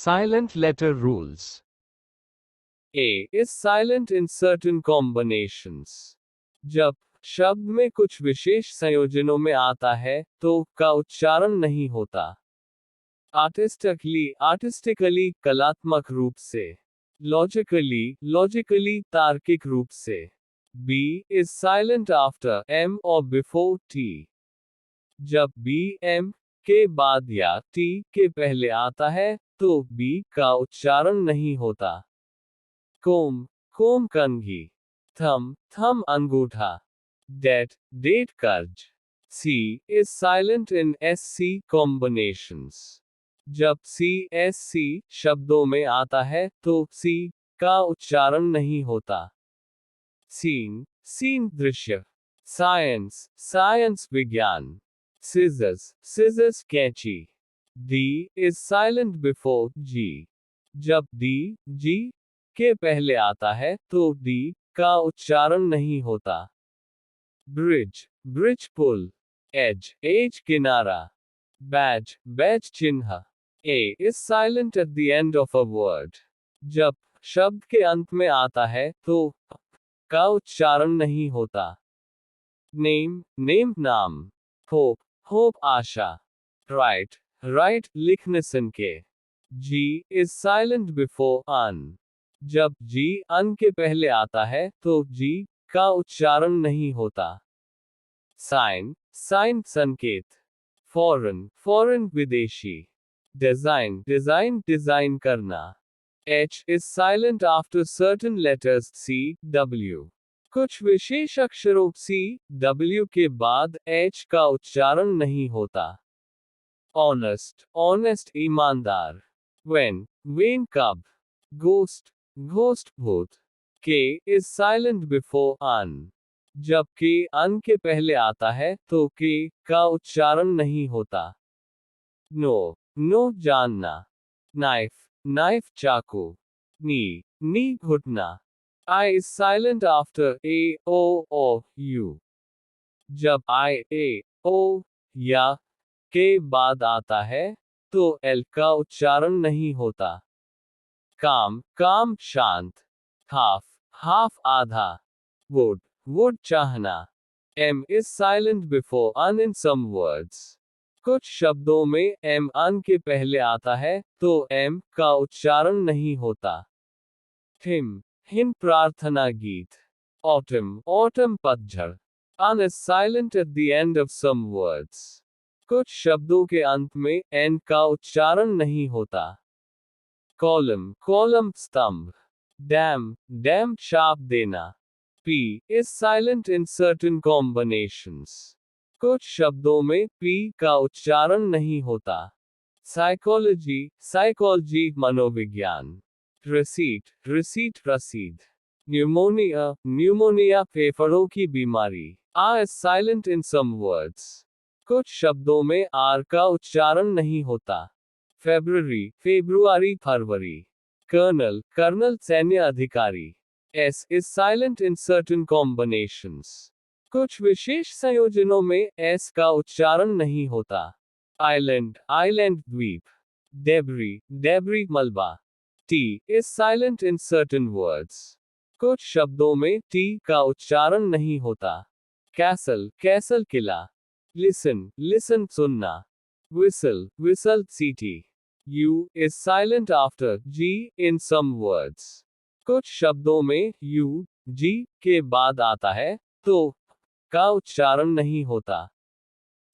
Silent letter rules. A is silent in certain combinations. जब शब्द में कुछ विशेष संयोजनों में आता है तो का उच्चारण नहीं होता। आर्टिस्टिकली कलात्मक रूप से। लॉजिकली तार्किक रूप से। B is silent after M or before T. जब B M के बाद या T के पहले आता है तो B का उच्चारण नहीं होता। कोम कंघी। थम अंगूठा। डेट कर्ज। C is silent in SC combinations. जब C SC शब्दों में आता है तो C का उच्चारण नहीं होता। सीन दृश्य। साइंस विज्ञान। सिजर्स कैंची। D is silent before G. जब D G के पहले आता है तो D का उच्चारण नहीं होता। ब्रिज पुल। एज किनारा। बैज चिन्ह। A is silent at the end of a word. जब शब्द के अंत में आता है तो का उच्चारण नहीं होता। नेम नाम। होप आशा। राइट लिखने सुन के। G is silent before un. जब G अन के पहले आता है तो G का उच्चारण नहीं होता। साइन संकेत। फॉरेन विदेशी। डिजाइन करना। H is silent after certain letters C, W. कुछ विशेष अक्षरों C, W के बाद H का उच्चारण नहीं होता। ऑनेस्ट ईमानदार। वेन कब। घोस्ट भूत। K is silent before un. जब K अन के पहले आता है तो K का उच्चारण नहीं होता। नो जानना। नाइफ चाकू। नी घुटना। I is silent after A, O or U. जब I, A, O या के बाद आता है तो L का उच्चारण नहीं होता। काम शांत। हाफ आधा। वुड चाहना। M is silent before un in some words. कुछ शब्दों में M अन के पहले आता है तो M का उच्चारण नहीं होता। हिम प्रार्थना गीत। ऑटम पतझड़। Un is silent at the end of some words. कुछ शब्दों के अंत में N का उच्चारण नहीं होता। कॉलम स्तंभ। डैम छाप देना। P is silent in certain combinations. कुछ शब्दों में P का उच्चारण नहीं होता। साइकोलॉजी मनोविज्ञान। रसीद। न्यूमोनिया फेफड़ों की बीमारी। R is silent in some words. कुछ शब्दों में R का उच्चारण नहीं होता। फरवरी। कर्नल सैन्य अधिकारी। S is silent in certain combinations. कुछ विशेष संयोजनों में S का उच्चारण नहीं होता। आइलैंड द्वीप। डेब्री मलबा। T is silent in certain words. कुछ शब्दों में T का उच्चारण नहीं होता। कैसल किला। लिसन सुनना। विसल सीटी। U is silent after G in some words. कुछ शब्दों में U, G के बाद आता है तो का उच्चारण नहीं होता।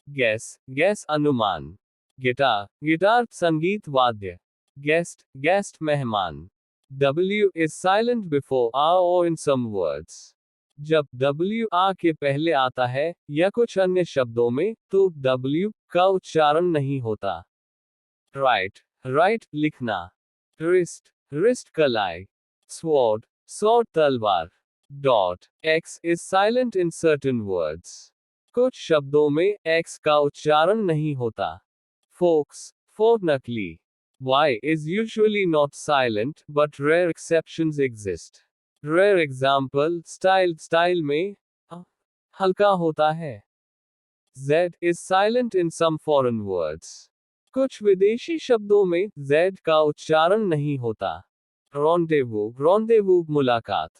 गैस अनुमान। गिटार संगीत वाद्य। गेस्ट मेहमान। W is silent before R or in some words. जब W R के पहले आता है या कुछ अन्य शब्दों में तो W का उच्चारण नहीं होता। राइट लिखना। रिस्ट कलाई। स्वॉर्ड तलवार। X is silent in certain words. कुछ शब्दों में X का उच्चारण नहीं होता। फोक नकली। Y is usually not silent, but rare exceptions exist. Rare example, style में हल्का होता है। Z is silent in some foreign words. कुछ विदेशी शब्दों में z का उच्चारण नहीं होता। रॉन्डेवू, रॉन्डेवू मुलाकात।